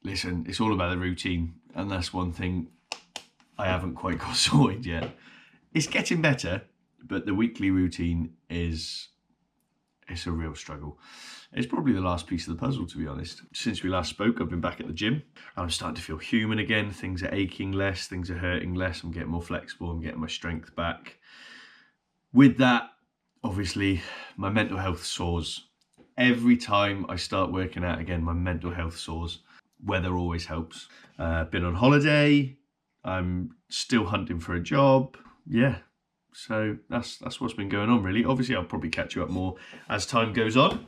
listen, it's all about the routine, and that's one thing I haven't quite got sorted yet. It's getting better, but the weekly routine it's a real struggle. It's probably the last piece of the puzzle, to be honest. Since we last spoke, I've been back at the gym. I'm starting to feel human again. Things are aching less, things are hurting less. I'm getting more flexible, I'm getting my strength back. With that, obviously, my mental health soars. Every time I start working out again, my mental health soars. Weather always helps. Been on holiday. I'm still hunting for a job. Yeah, so that's what's been going on, really. Obviously, I'll probably catch you up more as time goes on.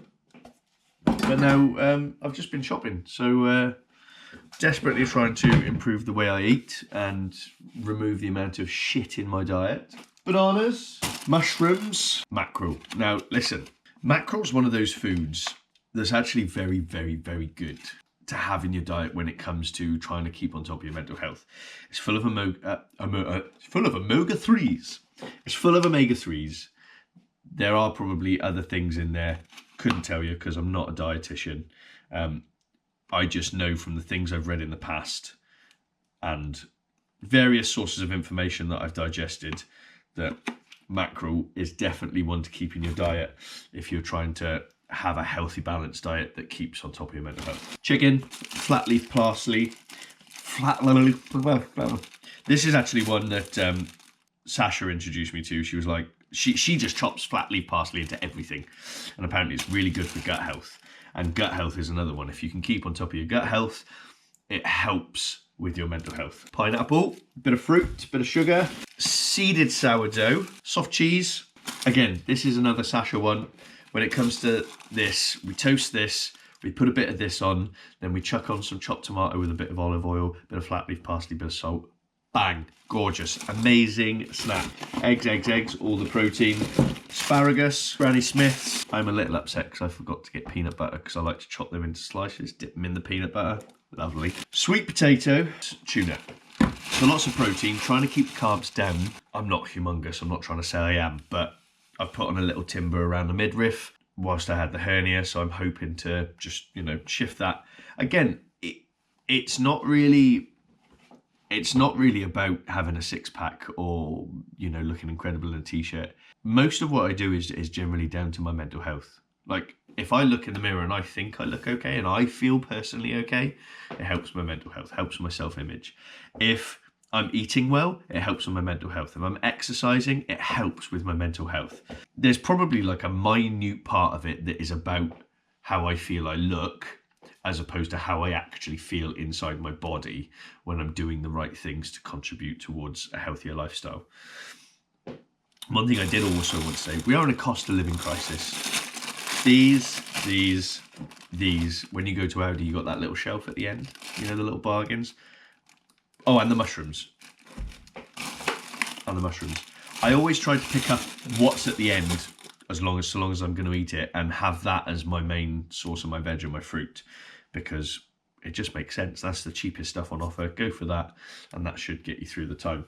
But now I've just been shopping, so desperately trying to improve the way I eat and remove the amount of shit in my diet. Bananas, mushrooms, mackerel. Now, listen, mackerel's one of those foods that's actually very, very, very good to have in your diet when it comes to trying to keep on top of your mental health. It's full of omega-3s. It's full of omega-3s. There are probably other things in there. Couldn't tell you because I'm not a dietitian. I just know from the things I've read in the past and various sources of information that I've digested that mackerel is definitely one to keep in your diet if you're trying to have a healthy, balanced diet that keeps on top of your mental health. Chicken, flat leaf parsley. This is actually one that Sasha introduced me to. She was like, she just chops flat leaf parsley into everything. And apparently it's really good for gut health. And gut health is another one. If you can keep on top of your gut health, it helps with your mental health. Pineapple, bit of fruit, bit of sugar, seeded sourdough, soft cheese. Again, this is another Sasha one. When it comes to this, we toast this, we put a bit of this on, then we chuck on some chopped tomato with a bit of olive oil, bit of flat leaf parsley, bit of salt. Bang, gorgeous, amazing snack. Eggs, all the protein. Asparagus, Granny Smiths. I'm a little upset because I forgot to get peanut butter because I like to chop them into slices, dip them in the peanut butter. Lovely. Sweet potato, tuna. So lots of protein, trying to keep the carbs down. I'm not humongous, I'm not trying to say I am, but I've put on a little timber around the midriff whilst I had the hernia, so I'm hoping to just, shift that. Again, it's not really about having a six-pack or, looking incredible in a t-shirt. Most of what I do is generally down to my mental health. Like, if I look in the mirror and I think I look okay and I feel personally okay, it helps my mental health, helps my self-image. If I'm eating well, it helps with my mental health. If I'm exercising, it helps with my mental health. There's probably like a minute part of it that is about how I feel I look, as opposed to how I actually feel inside my body when I'm doing the right things to contribute towards a healthier lifestyle. One thing I did also want to say, we are in a cost of living crisis. These, when you go to Aldi, you got that little shelf at the end, the little bargains. Oh, and the mushrooms. I always try to pick up what's at the end, so long as I'm going to eat it, and have that as my main source of my veg and my fruit, because it just makes sense. That's the cheapest stuff on offer. Go for that, and that should get you through the time.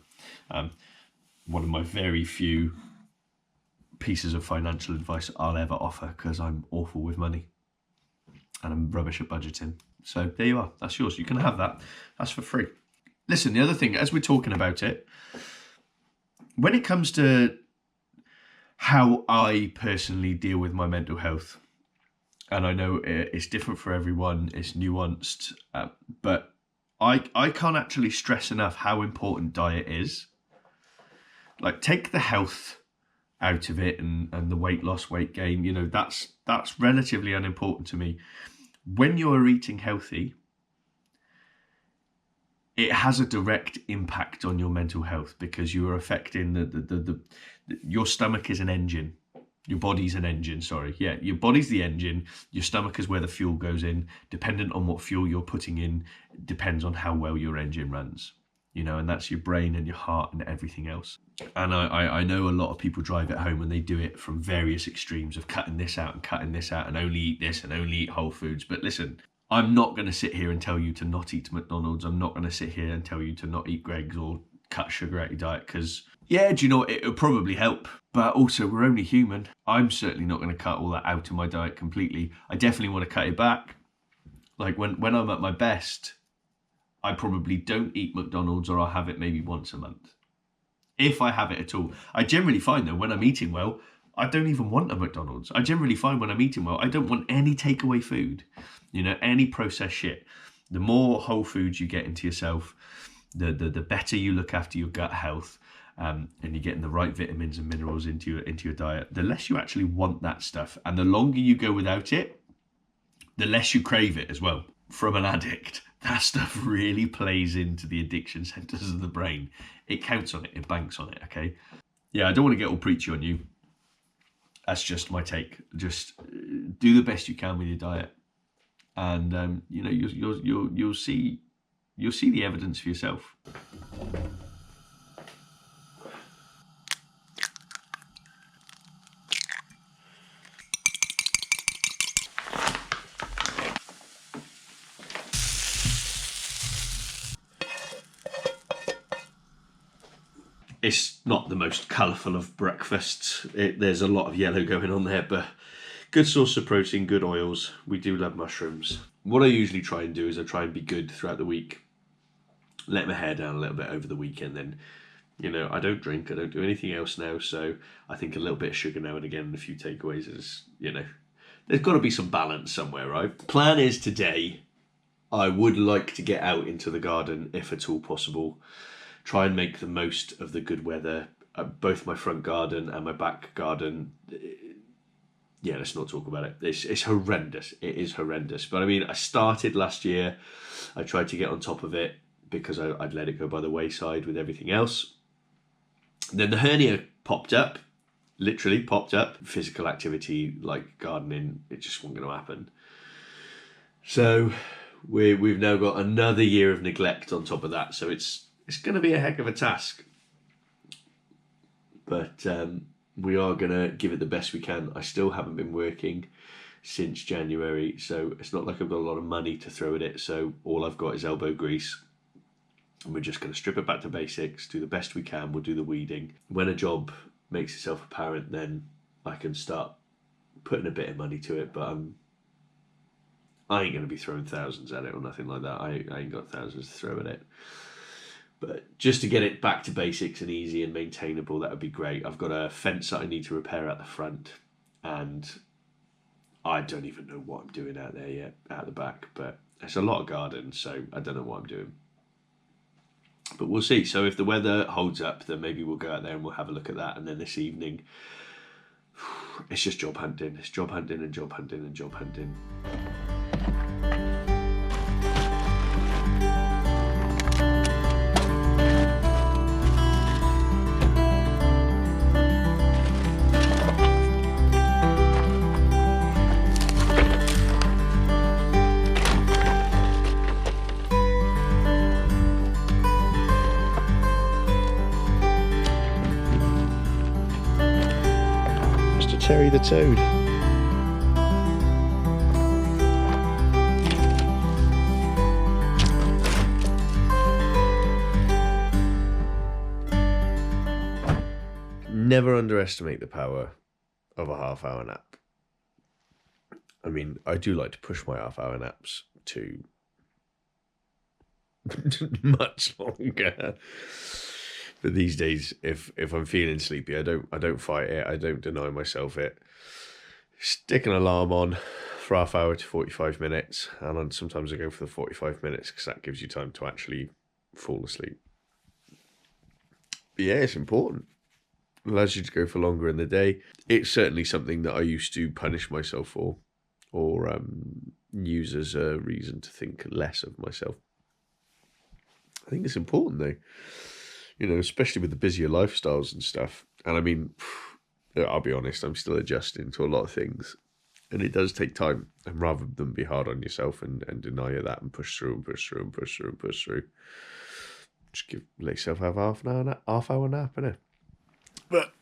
One of my very few pieces of financial advice I'll ever offer, because I'm awful with money and I'm rubbish at budgeting. So there you are. That's yours. You can have that. That's for free. Listen, the other thing, as we're talking about it, when it comes to how I personally deal with my mental health, and I know it's different for everyone, it's nuanced, but I can't actually stress enough how important diet is. Like, take the health out of it and the weight loss, weight gain, that's relatively unimportant to me. When you're eating healthy, it has a direct impact on your mental health, because you are affecting your stomach is an engine. Your body's an engine, sorry. Yeah, your body's the engine. Your stomach is where the fuel goes in. Dependent on what fuel you're putting in, depends on how well your engine runs. And that's your brain and your heart and everything else. And I know a lot of people drive it home and they do it from various extremes of cutting this out and only eat this and only eat whole foods. But listen, I'm not going to sit here and tell you to not eat McDonald's. I'm not going to sit here and tell you to not eat Greggs or cut sugar out your diet, because, yeah, do you know what? It'll probably help. But also, we're only human. I'm certainly not going to cut all that out of my diet completely. I definitely want to cut it back. Like, when I'm at my best, I probably don't eat McDonald's, or I'll have it maybe once a month. If I have it at all. I generally find though, when I'm eating well, I don't even want a McDonald's. I generally find when I'm eating well, I don't want any takeaway food, any processed shit. The more whole foods you get into yourself, the better you look after your gut health, and you're getting the right vitamins and minerals into your diet, the less you actually want that stuff. And the longer you go without it, the less you crave it as well. From an addict, that stuff really plays into the addiction centers of the brain. It counts on it, it banks on it, okay? Yeah, I don't want to get all preachy on you. That's just my take. Just do the best you can with your diet, and you'll see the evidence for yourself. It's not the most colourful of breakfasts. There's a lot of yellow going on there, but good source of protein, good oils. We do love mushrooms. What I usually try and do is I try and be good throughout the week. Let my hair down a little bit over the weekend. Then, I don't drink. I don't do anything else now. So I think a little bit of sugar now and again and a few takeaways is, there's got to be some balance somewhere, right? Plan is today, I would like to get out into the garden if at all possible. Try and make the most of the good weather. Both my front garden and my back garden. Yeah, let's not talk about it. It's horrendous. It is horrendous. But I mean, I started last year. I tried to get on top of it because I'd let it go by the wayside with everything else. Then the hernia popped up. Literally popped up. Physical activity like gardening, it just wasn't going to happen. So we've now got another year of neglect on top of that. So it's going to be a heck of a task, but we are going to give it the best we can. I still haven't been working since January, so it's not like I've got a lot of money to throw at it, so all I've got is elbow grease, and we're just going to strip it back to basics, do the best we can. We'll do the weeding. When a job makes itself apparent, then I can start putting a bit of money to it, but I ain't going to be throwing thousands at it or nothing like that. I ain't got thousands to throw at it. But just to get it back to basics and easy and maintainable, that would be great. I've got a fence that I need to repair at the front, and I don't even know what I'm doing out there yet, out the back. But it's a lot of garden, so I don't know what I'm doing. But we'll see. So if the weather holds up, then maybe we'll go out there and we'll have a look at that. And then this evening, it's just job hunting. It's job hunting and job hunting and job hunting. Terry the Toad. Never underestimate the power of a half-hour nap. I mean, I do like to push my half-hour naps to much longer. But these days, if I'm feeling sleepy, I don't fight it. I don't deny myself it. Stick an alarm on for half hour to 45 minutes, and sometimes I go for the 45 minutes because that gives you time to actually fall asleep. But yeah, it's important. It allows you to go for longer in the day. It's certainly something that I used to punish myself for, or use as a reason to think less of myself. I think it's important though. Especially with the busier lifestyles and stuff. And I mean, I'll be honest, I'm still adjusting to a lot of things. And it does take time. And rather than be hard on yourself and deny you that and push through, just let yourself have half hour nap, innit? But,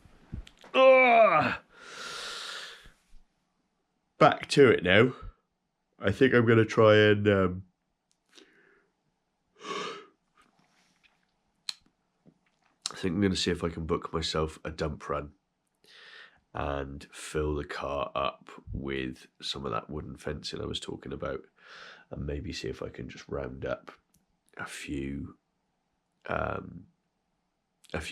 back to it now. I think I'm going to try and... I think I'm going to see if I can book myself a dump run and fill the car up with some of that wooden fencing I was talking about, and maybe see if I can just round up a few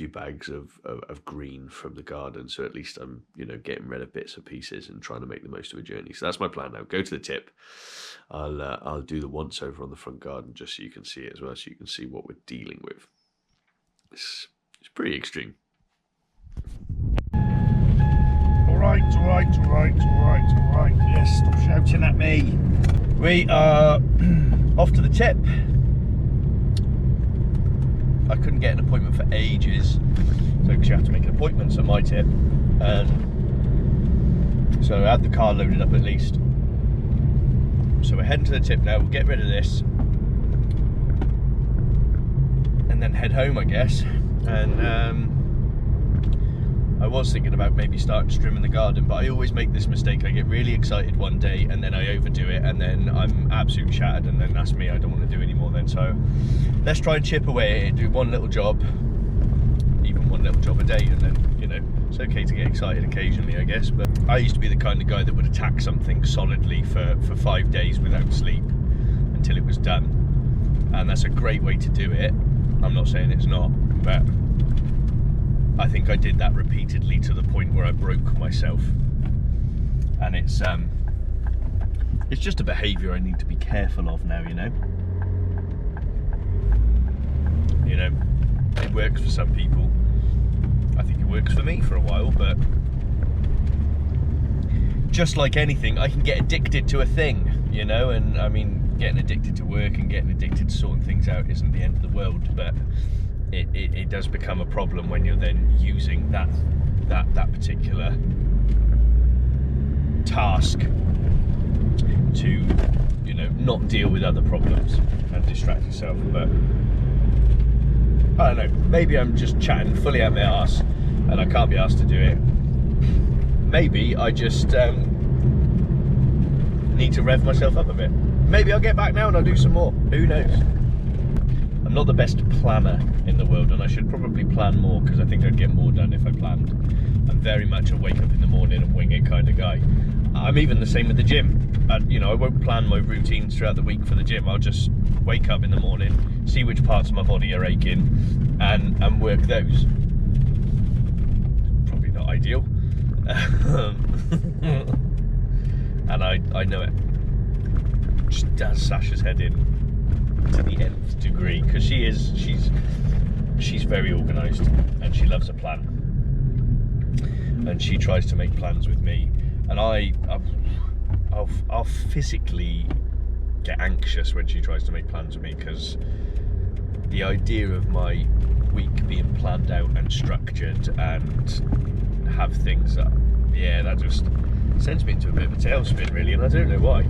bags of green from the garden, so at least I'm, you know, getting rid of bits and pieces and trying to make the most of a journey. So that's my plan now. Go to the tip. I'll do the once over on the front garden just so you can see it as well, so you can see what we're dealing with. It's pretty extreme. All right. Yes, stop shouting at me. We are off to the tip. I couldn't get an appointment for ages, so because you have to make an appointment at my tip, and so I had the car loaded up at least. So we're heading to the tip now. We'll get rid of this and then head home, I guess. And I was thinking about maybe starting trimming the garden, but I always make this mistake. I get really excited one day and then I overdo it, and then I'm absolutely shattered, and then that's me. I don't want to do any more then. So let's try and chip away at it, do one little job, even one little job a day, and then, you know, it's okay to get excited occasionally, I guess. But I used to be the kind of guy that would attack something solidly for 5 days without sleep until it was done, and that's a great way to do it. I'm not saying it's not, but I think I did that repeatedly to the point where I broke myself, and it's just a behaviour I need to be careful of now, you know. It works for some people. I think it works for me for a while, but just like anything, I can get addicted to a thing, you know. And I mean, getting addicted to work and getting addicted to sorting things out isn't the end of the world, but it does become a problem when you're then using that particular task to, you know, not deal with other problems and distract yourself. But I don't know, maybe I'm just chatting fully out my arse and I can't be asked to do it. Maybe I just need to rev myself up a bit. Maybe I'll get back now and I'll do some more, who knows. I'm not the best planner in the world, and I should probably plan more, because I think I'd get more done if I planned. I'm very much a wake up in the morning and wing it kind of guy. I'm even the same with the gym. You know, I won't plan my routines throughout the week for the gym. I'll just wake up in the morning, see which parts of my body are aching, and work those. Probably not ideal. And I know it. Just does Sasha's head in to the nth degree, because she's very organised and she loves a plan, and she tries to make plans with me, and I'll physically get anxious when she tries to make plans with me, because the idea of my week being planned out and structured and have things that just sends me into a bit of a tailspin, really, and I don't know why.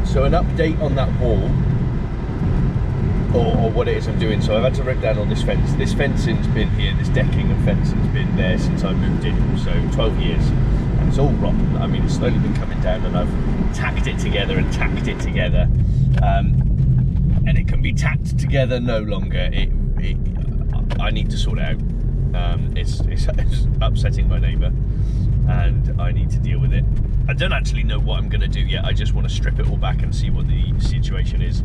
So an update on that wall, or what it is I'm doing. So I've had to rip down all this fence. This fencing's been here, this decking and fencing's been there since I moved in, so 12 years, and it's all rotten. I mean, it's slowly been coming down, and I've tacked it together and tacked it together, and it can be tacked together no longer. I need to sort it out. It's upsetting my neighbour, and I need to deal with it. I don't actually know what I'm going to do yet. I just want to strip it all back and see what the situation is.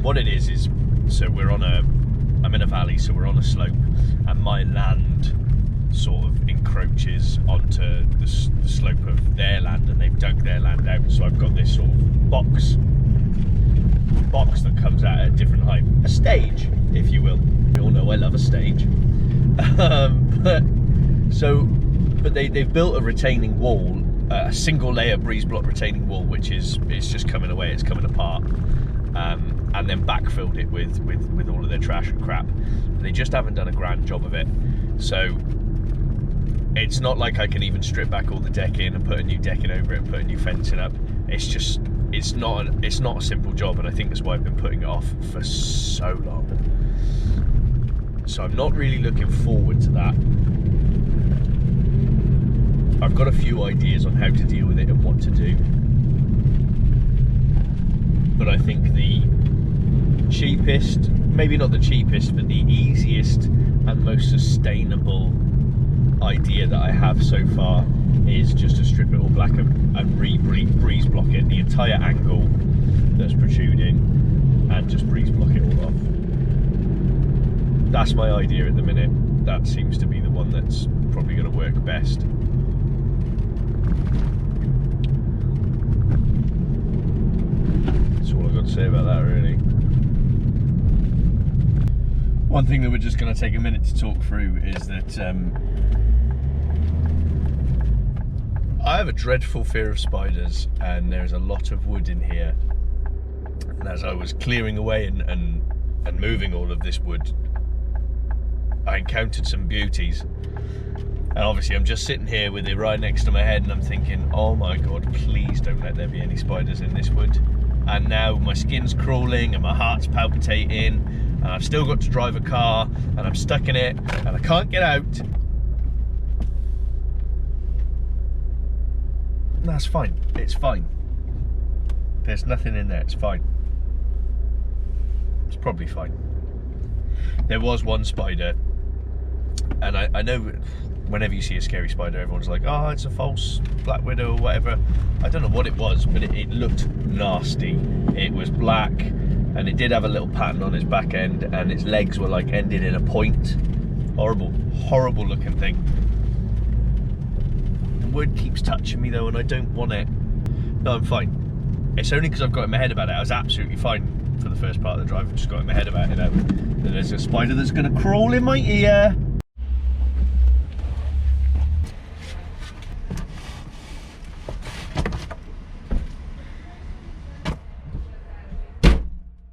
What it is so I'm in a valley, so we're on a slope, and my land sort of encroaches onto the slope of their land, and they've dug their land out. So I've got this sort of box that comes out at a different height, a stage, if you will. You all know I love a stage. But they've built a retaining wall, a single layer breeze block retaining wall, which it's just coming away, it's coming apart, and then backfilled it with all of their trash and crap. They just haven't done a grand job of it. So it's not like I can even strip back all the decking and put a new decking over it and put a new fencing up. It's not a simple job, and I think that's why I've been putting it off for so long. So I'm not really looking forward to that. I've got a few ideas on how to deal with it and what to do, but I think the cheapest, maybe not the cheapest, but the easiest and most sustainable idea that I have so far is just to strip it all black and breeze block it, the entire angle that's protruding, and just breeze block it all that's my idea at the minute. That seems to be the one that's probably going to work best. That's all I've got to say about that, really. One thing that we're just going to take a minute to talk through is that I have a dreadful fear of spiders, and there's a lot of wood in here. And as I was clearing away and moving all of this wood, I encountered some beauties. And obviously I'm just sitting here with it right next to my head, and I'm thinking, oh my God, please don't let there be any spiders in this wood. And now my skin's crawling and my heart's palpitating, and I've still got to drive a car, and I'm stuck in it, and I can't get out. That's fine, it's fine. There's nothing in there, it's fine. It's probably fine. There was one spider, and I know whenever you see a scary spider, everyone's like, oh, it's a false black widow or whatever. I don't know what it was, but it looked nasty. It was black, and it did have a little pattern on its back end, and its legs were like ended in a point. Horrible, horrible looking thing. The wood keeps touching me though, and I don't want it. No, I'm fine. It's only because I've got in my head about it. I was absolutely fine for the first part of the drive. I've just got in my head about it now. There's a spider that's going to crawl in my ear.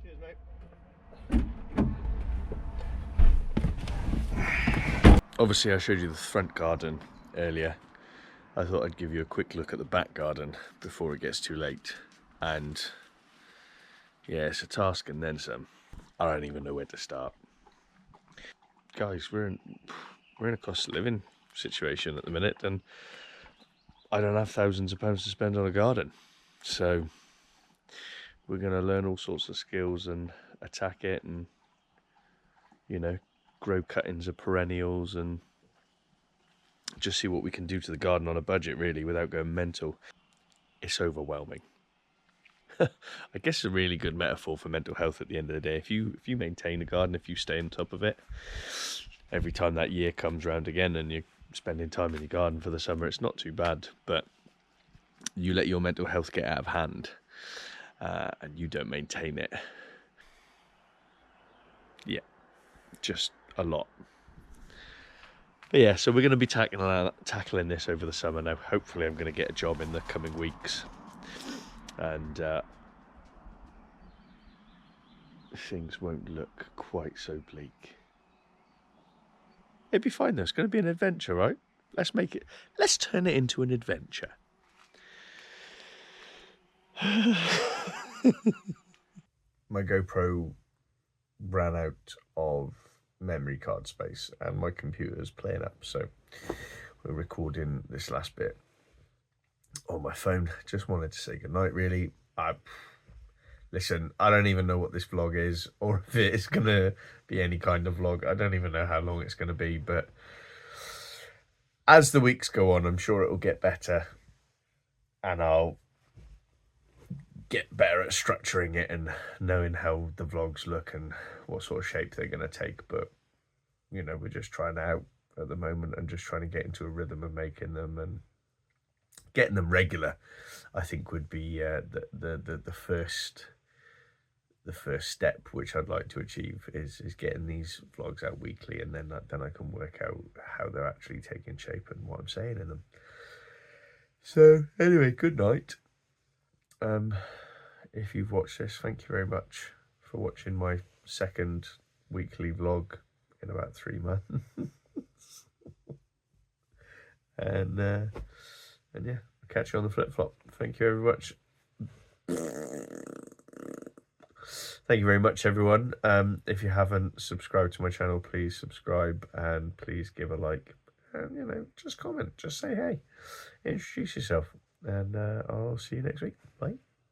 Cheers, mate. Obviously, I showed you the front garden earlier. I thought I'd give you a quick look at the back garden before it gets too late. And yeah, it's a task and then some. I don't even know where to start. Guys, we're in a cost of living situation at the minute, and I don't have thousands of pounds to spend on a garden. So we're going to learn all sorts of skills and attack it, and, you know, grow cuttings of perennials and just see what we can do to the garden on a budget, really, without going mental. It's overwhelming. I guess it's a really good metaphor for mental health at the end of the day. If you maintain a garden, if you stay on top of it, every time that year comes round again and you're spending time in your garden for the summer, it's not too bad. But you let your mental health get out of hand and you don't maintain it. Yeah, just a lot. But yeah, so we're going to be tackling this over the summer now. Hopefully I'm going to get a job in the coming weeks. And things won't look quite so bleak. It'd be fine though. It's going to be an adventure, right? Let's turn it into an adventure. My GoPro ran out of memory card space and my computer's playing up, so we're recording this last bit on my phone. Just wanted to say goodnight, really. Listen, I don't even know what this vlog is, or if it's gonna be any kind of vlog. I don't even know how long it's gonna be, but as the weeks go on, I'm sure it'll get better, and I'll get better at structuring it and knowing how the vlogs look and what sort of shape they're gonna take. But you know, we're just trying out at the moment and just trying to get into a rhythm of making them, and getting them regular, I think, would be the first step, which I'd like to achieve, is getting these vlogs out weekly, and then I can work out how they're actually taking shape and what I'm saying in them. So anyway, good night. If you've watched this, thank you very much for watching my second weekly vlog in about 3 months. And yeah, I'll catch you on the flip-flop. Thank you very much. Thank you very much, everyone. If you haven't subscribed to my channel, please subscribe, and please give a like, and, you know, just comment, just say hey, introduce yourself, and I'll see you next week. Bye.